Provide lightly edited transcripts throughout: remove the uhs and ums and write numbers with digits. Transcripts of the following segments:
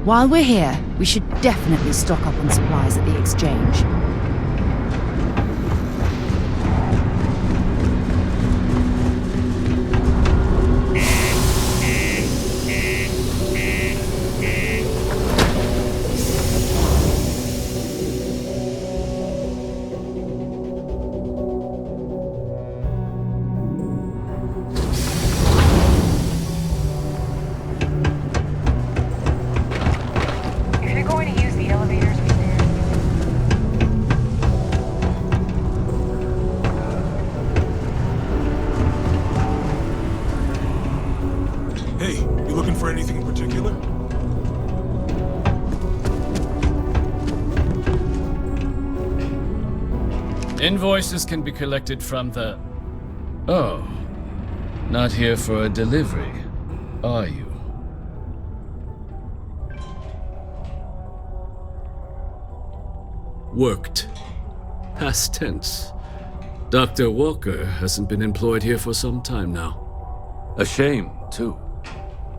While we're here, we should definitely stock up on supplies at the exchange. Invoices can be collected from the... Oh. Not here for a delivery, are you? Worked. Past tense. Dr. Walker hasn't been employed here for some time now. A shame, too.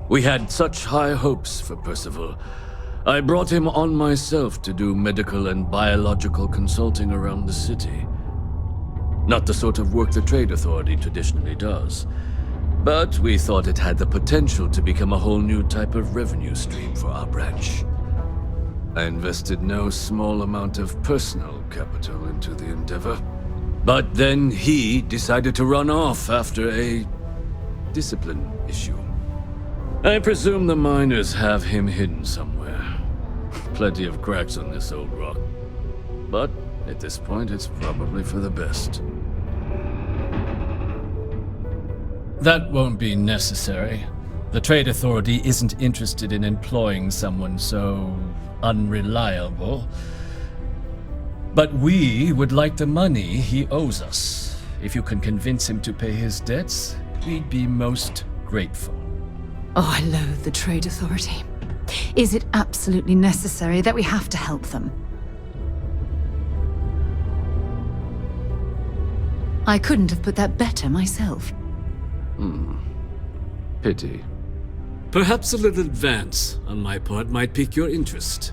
We had such high hopes for Percival. I brought him on myself to do medical and biological consulting around the city. Not the sort of work the Trade Authority traditionally does, but we thought it had the potential to become a whole new type of revenue stream for our branch. I invested no small amount of personal capital into the endeavor. But then he decided to run off after a discipline issue. I presume the miners have him hidden somewhere. Plenty of cracks on this old rock. But at this point, it's probably for the best. That won't be necessary. The Trade Authority isn't interested in employing someone so unreliable. But we would like the money he owes us. If you can convince him to pay his debts, we'd be most grateful. Oh, I loathe the Trade Authority. Is it absolutely necessary that we have to help them? I couldn't have put that better myself. Pity. Perhaps a little advance on my part might pique your interest.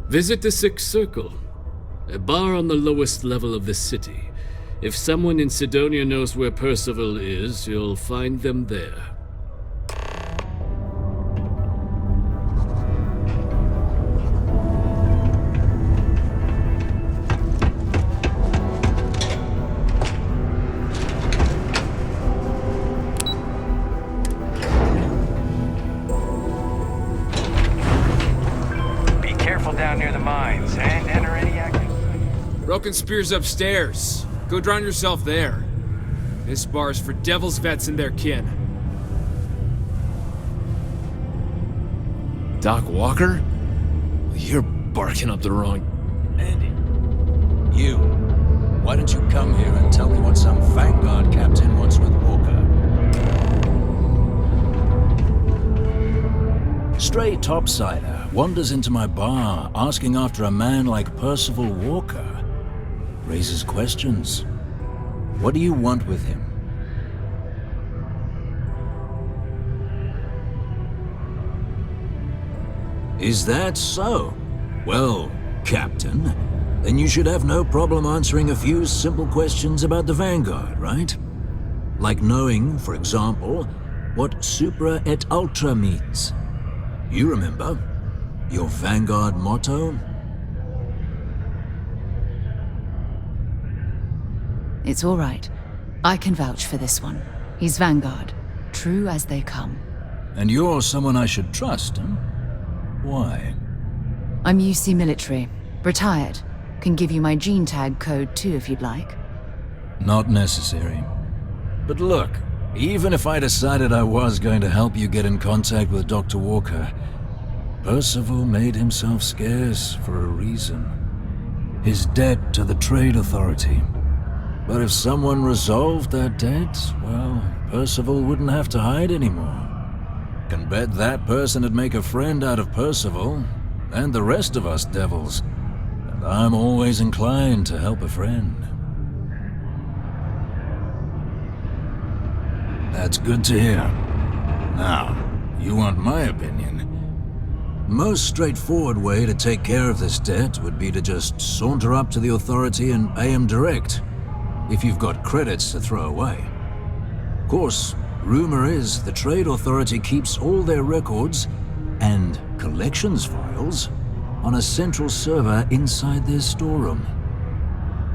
Visit the Sixth Circle, a bar on the lowest level of the city. If someone in Sidonia knows where Percival is, you'll find them there. Down near the mines and enter any active. Broken Spear's upstairs. Go drown yourself there. This bar's for devil's vets and their kin. Doc Walker? You're barking up the wrong... Andy, you. Why don't you come here and tell me what some Vanguard captain wants with Walker? Stray topsider wanders into my bar asking after a man like Percival Walker. Raises questions. What do you want with him? Is that so? Well, Captain, then you should have no problem answering a few simple questions about the Vanguard, right? Like knowing, for example, what Supra et Ultra means. You remember? Your Vanguard motto? It's all right. I can vouch for this one. He's Vanguard. True as they come. And you're someone I should trust, huh? Why? I'm UC military. Retired. Can give you my gene tag code too if you'd like. Not necessary. But look, even if I decided I was going to help you get in contact with Dr. Walker, Percival made himself scarce for a reason. His debt to the Trade Authority. But if someone resolved that debt, well, Percival wouldn't have to hide anymore. Can bet that person would make a friend out of Percival, and the rest of us devils. And I'm always inclined to help a friend. That's good to hear. Now, you want my opinion? most straightforward way to take care of this debt would be to just saunter up to the authority and pay him direct, if you've got credits to throw away. Of course, rumor is the trade authority keeps all their records and collections files on a central server inside their storeroom.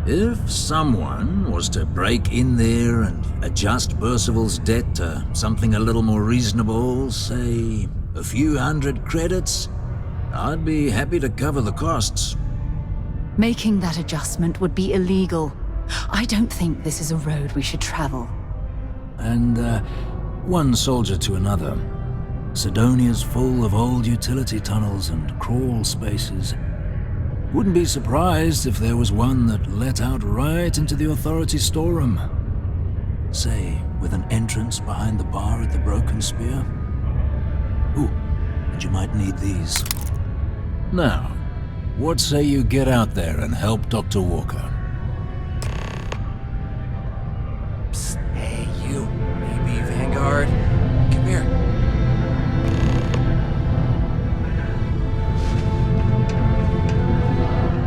If someone was to break in there and adjust Percival's debt to something a little more reasonable, say a few hundred credits, I'd be happy to cover the costs. Making that adjustment would be illegal. I don't think this is a road we should travel. And one soldier to another. Sidonia's full of old utility tunnels and crawl spaces. Wouldn't be surprised if there was one that let out right into the authority storeroom. Say, with an entrance behind the bar at the Broken Spear. Ooh, and you might need these. Now, what say you get out there and help Dr. Walker? Psst, hey, you, maybe Vanguard. Come here.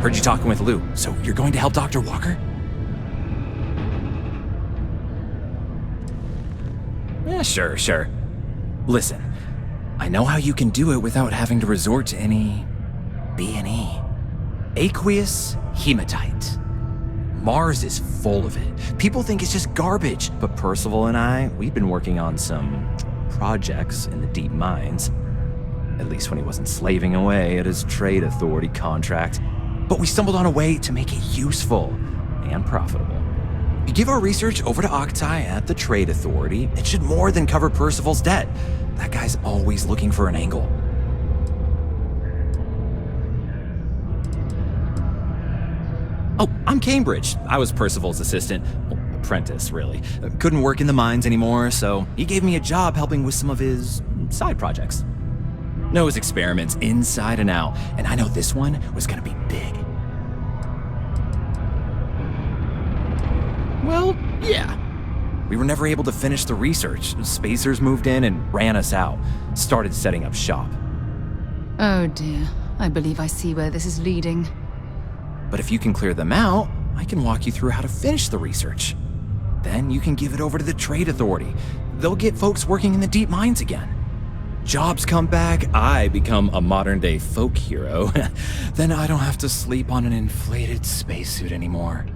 Heard you talking with Lou, so you're going to help Dr. Walker? Yeah, sure. Listen, I know how you can do it without having to resort to any B&E. Aqueous hematite. Mars is full of it. People think it's just garbage, but Percival and I, we've been working on some projects in the deep mines. At least when he wasn't slaving away at his trade authority contract. But we stumbled on a way to make it useful and profitable. You give our research over to Octai at the Trade Authority, it should more than cover Percival's debt. That guy's always looking for an angle. Oh, I'm Cambridge. I was Percival's assistant. Well, apprentice, really. Couldn't work in the mines anymore, so he gave me a job helping with some of his side projects. Knows experiments inside and out, and I know this one was gonna be big. Well, yeah. We were never able to finish the research. Spacers moved in and ran us out. Started setting up shop. Oh dear, I believe I see where this is leading. But if you can clear them out, I can walk you through how to finish the research. Then you can give it over to the Trade Authority. They'll get folks working in the deep mines again. Jobs come back, I become a modern-day folk hero. Then I don't have to sleep on an inflated spacesuit anymore.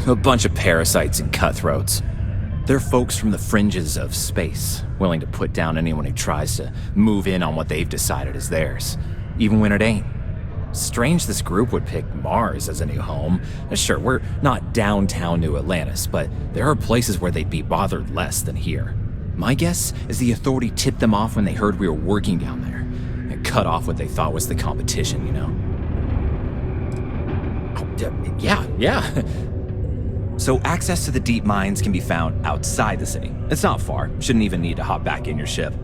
A bunch of parasites and cutthroats. They're folks from the fringes of space, willing to put down anyone who tries to move in on what they've decided is theirs, even when it ain't. Strange this group would pick Mars as a new home. Sure, we're not downtown New Atlantis, but there are places where they'd be bothered less than here. My guess is the authority tipped them off when they heard we were working down there, and cut off what they thought was the competition, you know? Oh, yeah. So access to the deep mines can be found outside the city. It's not far, shouldn't even need to hop back in your ship.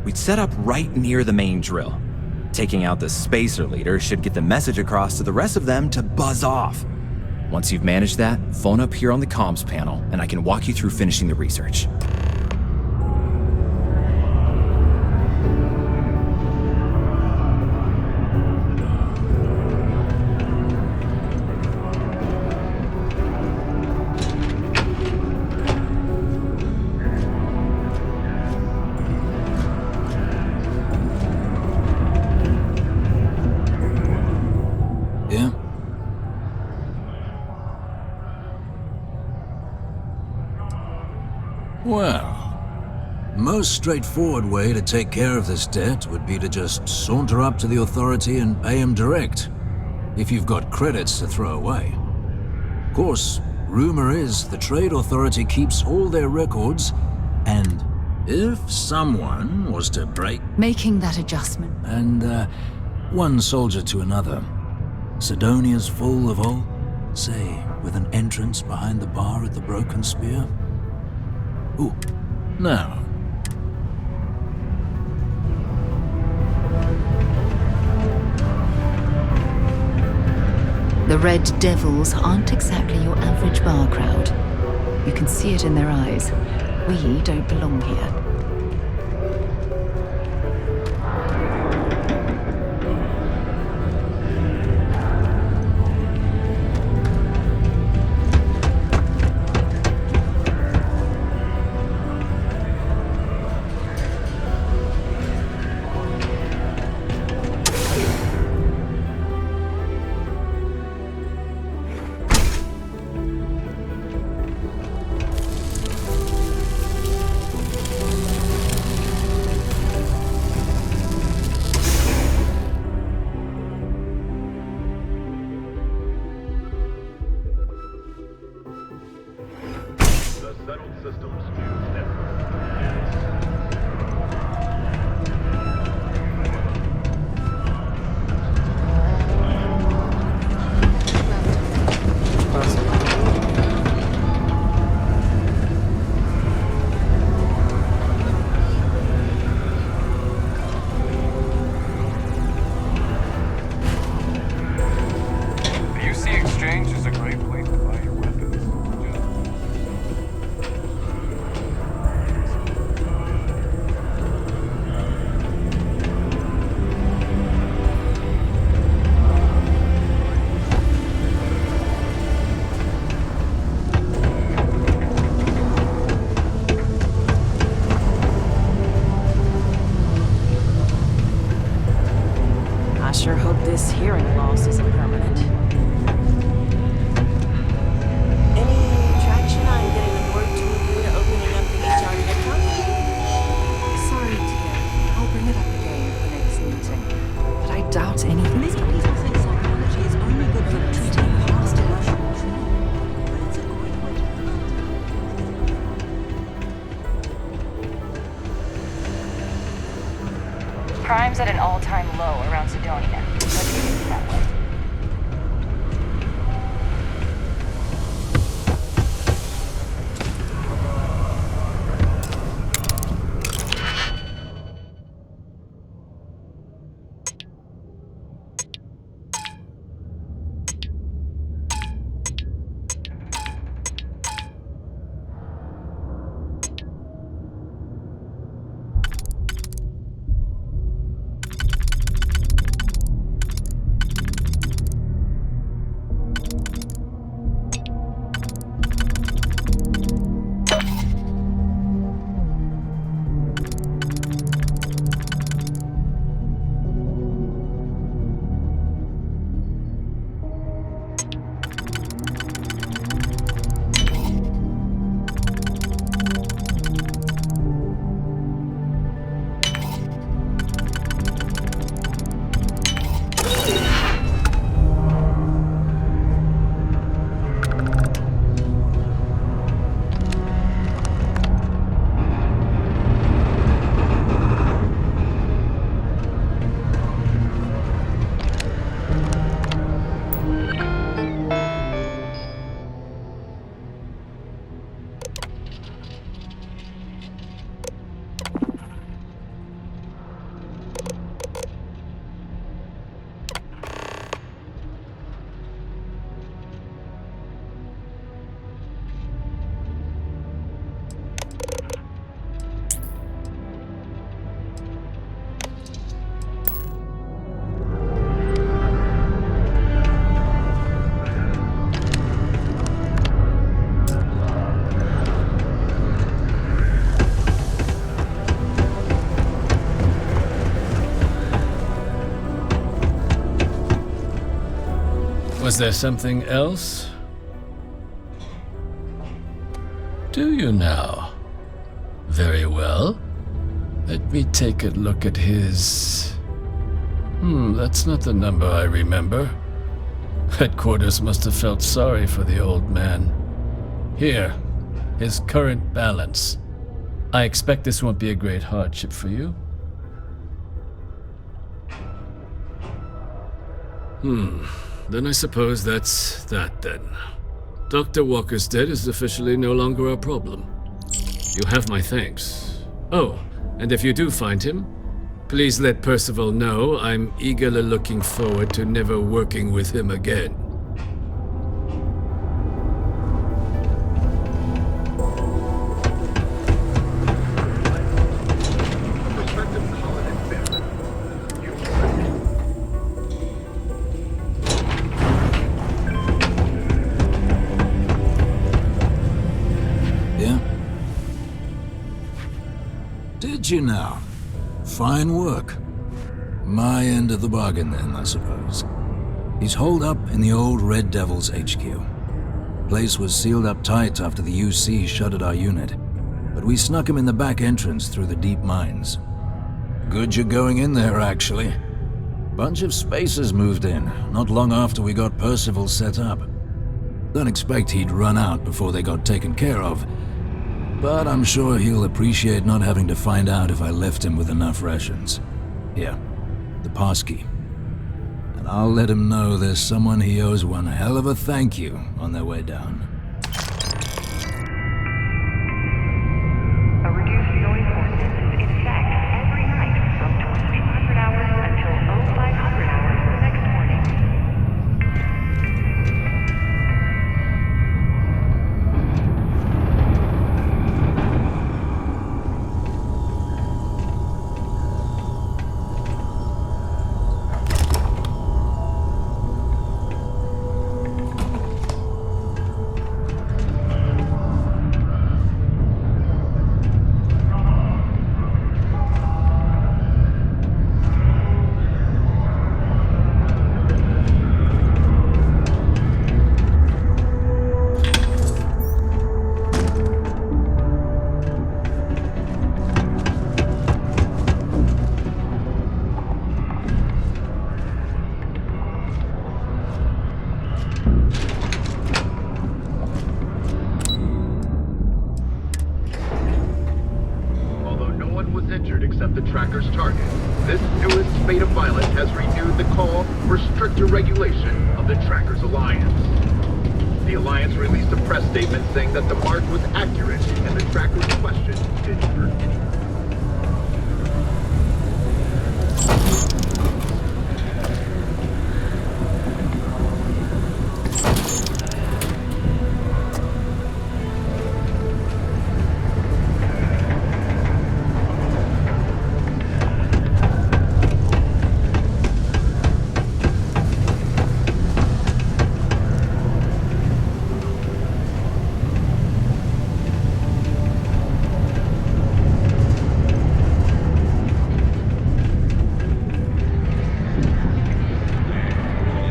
We'd set up right near the main drill. Taking out the spacer leader should get the message across to the rest of them to buzz off. Once you've managed that, phone up here on the comms panel and I can walk you through finishing the research. Well, most straightforward way to take care of this debt would be to just saunter up to the authority and pay him direct, if you've got credits to throw away. Of course, rumor is the Trade Authority keeps all their records, and if someone was to break... Making that adjustment. And one soldier to another. Sidonia's full of old... Say, with an entrance behind the bar at the Broken Spear. Ooh, now. The Red Devils aren't exactly your average bar crowd. You can see it in their eyes. We don't belong here. Sure hope this hearing loss isn't permanent. Any traction on getting the board to agree to opening up the HR account? Sorry, dear. I'll bring it up again at the next meeting. But I doubt anything. Many people think psychology is only good for treating past emotions. But it's a great way to Crime's at an all-time low around Sidonia. Let's keep it that way. Was there something else? Do you now? Very well. Let me take a look at his... that's not the number I remember. Headquarters must have felt sorry for the old man. Here, his current balance. I expect this won't be a great hardship for you. Then I suppose that's that then. Dr. Walker's death is officially no longer a problem. You have my thanks. Oh, and if you do find him, please let Percival know I'm eagerly looking forward to never working with him again. you now. Fine work. My end of the bargain then, I suppose. He's holed up in the old Red Devil's HQ. Place was sealed up tight after the UC shuttered our unit, but we snuck him in the back entrance through the deep mines. Good you're going in there, actually. Bunch of spacers moved in, not long after we got Percival set up. Don't expect he'd run out before they got taken care of, but I'm sure he'll appreciate not having to find out if I left him with enough rations. Here, the passkey. And I'll let him know there's someone he owes one hell of a thank you on their way down. A reduced noise ordinance is in effect every night from 2200 hours until 0500 hours the next morning. Except the tracker's target. This newest spate of violence has renewed the call for stricter regulation of the tracker's alliance. The alliance released a press statement saying that the mark was accurate and the tracker's question didn't hurt anyone.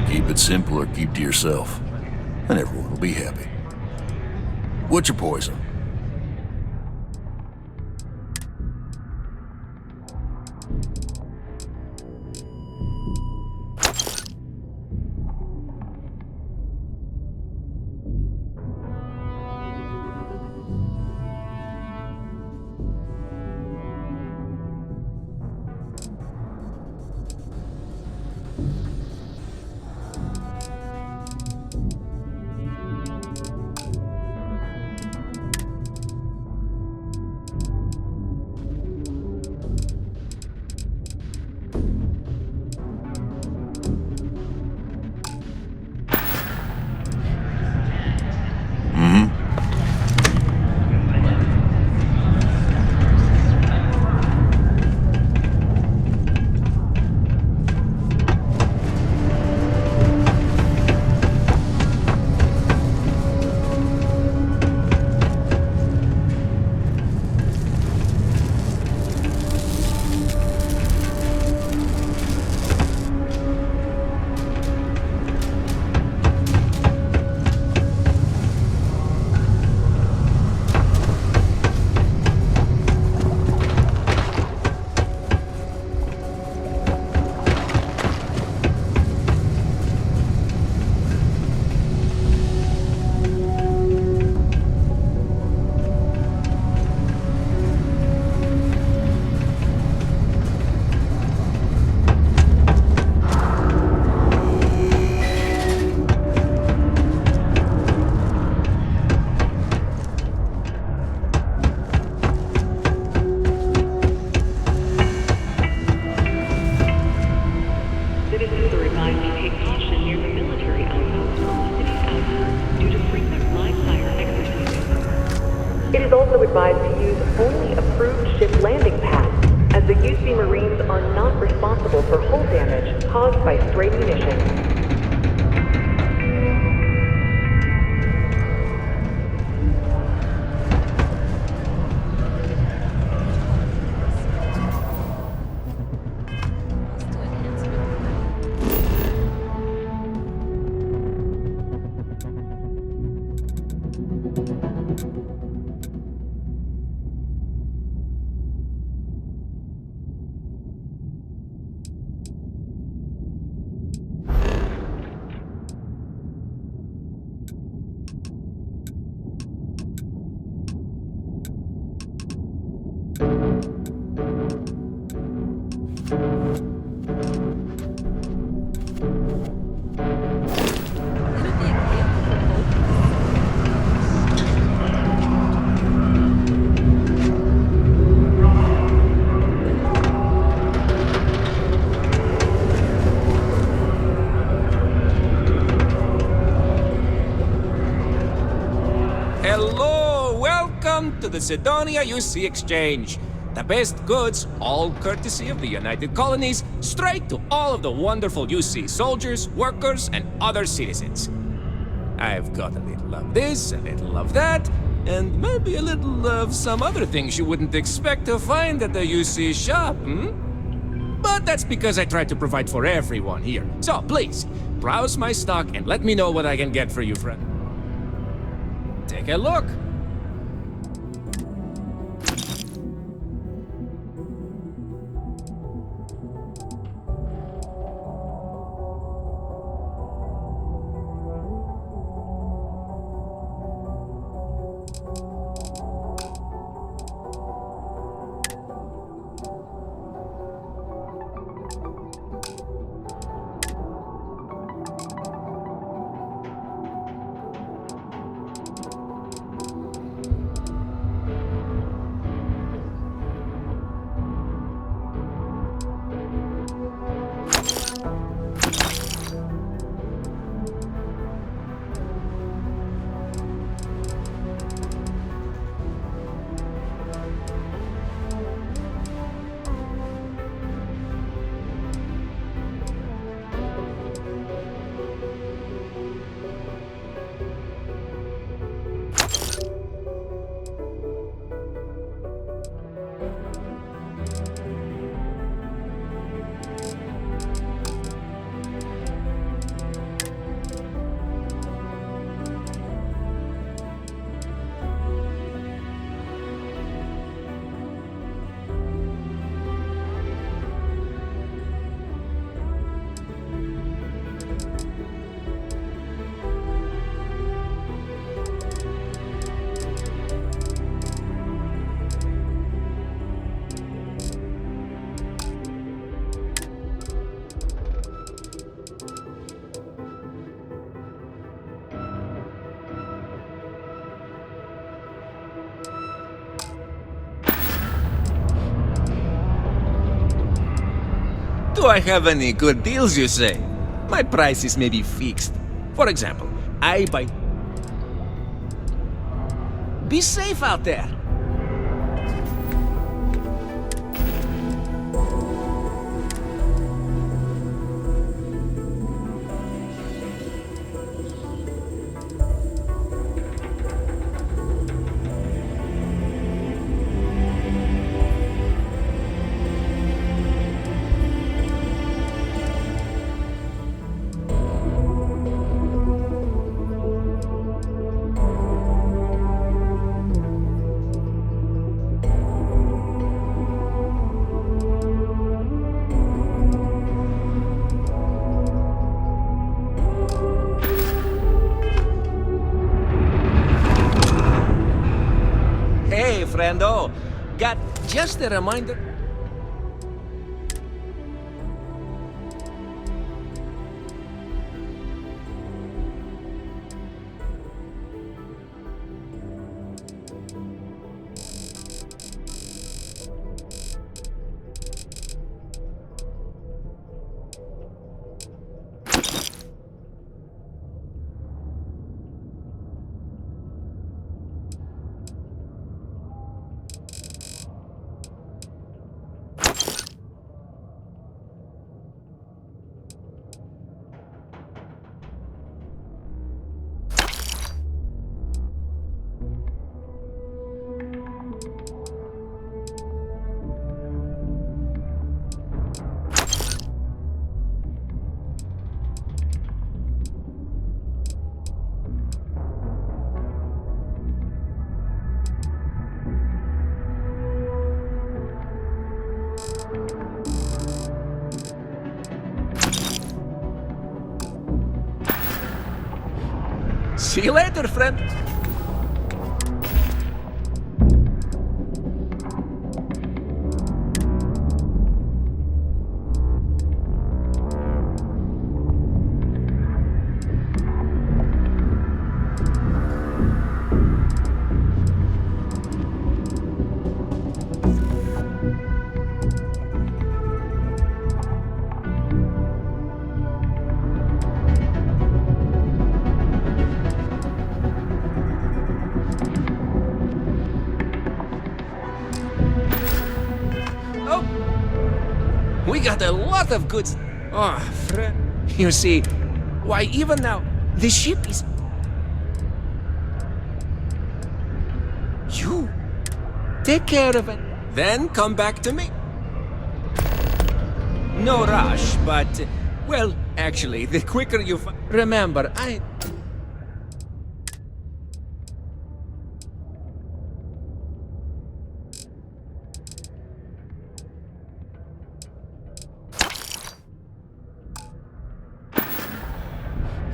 Keep it simple or keep to yourself, and everyone will be happy. What's your poison? advised to use only approved ship landing pads, as the UC Marines are not responsible for hull damage caused by stray munitions. to the Sidonia UC Exchange. The best goods, all courtesy of the United Colonies, straight to all of the wonderful UC soldiers, workers, and other citizens. I've got a little of this, a little of that, and maybe a little of some other things you wouldn't expect to find at the UC shop, But that's because I try to provide for everyone here. So please, browse my stock and let me know what I can get for you, friend. Take a look. Do I have any good deals, you say? My prices may be fixed. For example, I buy... Be safe out there! Friendo, got just a reminder. See you later, friend. got a lot of goods. Oh, friend. You see, why even now, the ship is... You take care of it, then come back to me. No rush, but, well, actually, the quicker you remember,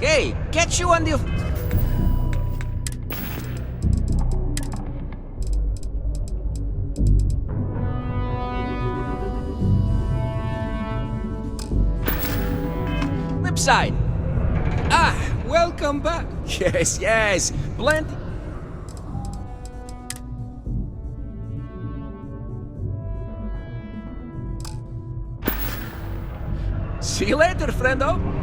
Hey, catch you on the... flip side. Ah, welcome back. Yes, yes, plenty. See you later, friendo.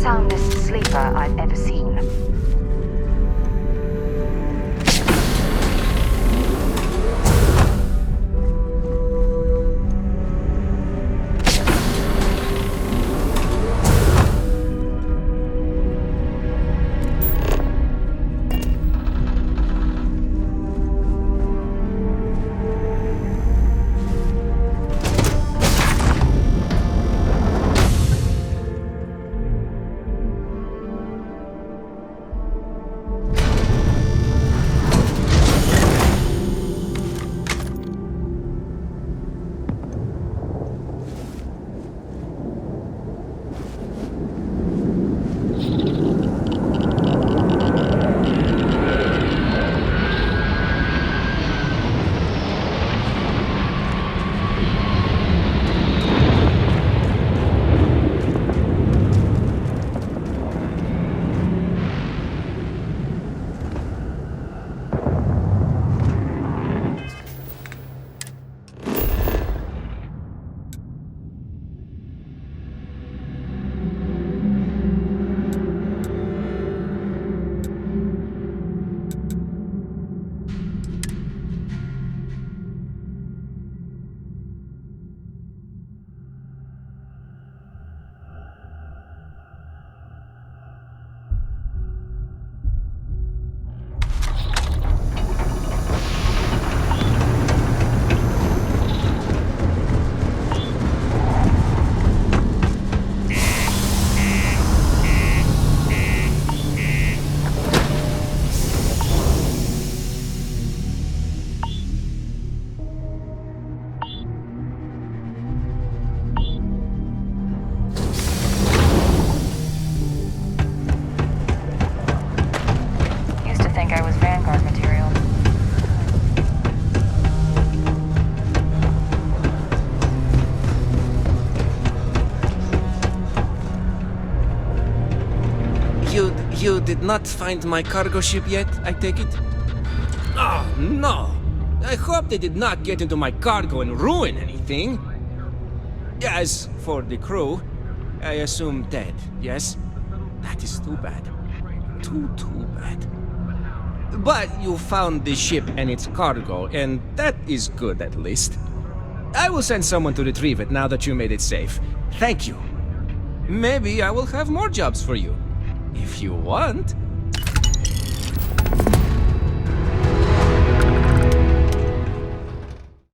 soundest sleeper I've ever seen. You did not find my cargo ship yet, I take it? Oh, no. I hope they did not get into my cargo and ruin anything. As for the crew, I assume dead, yes? That is too bad. Too bad. But you found the ship and its cargo, and that is good at least. I will send someone to retrieve it now that you made it safe. Thank you. Maybe I will have more jobs for you. If you want.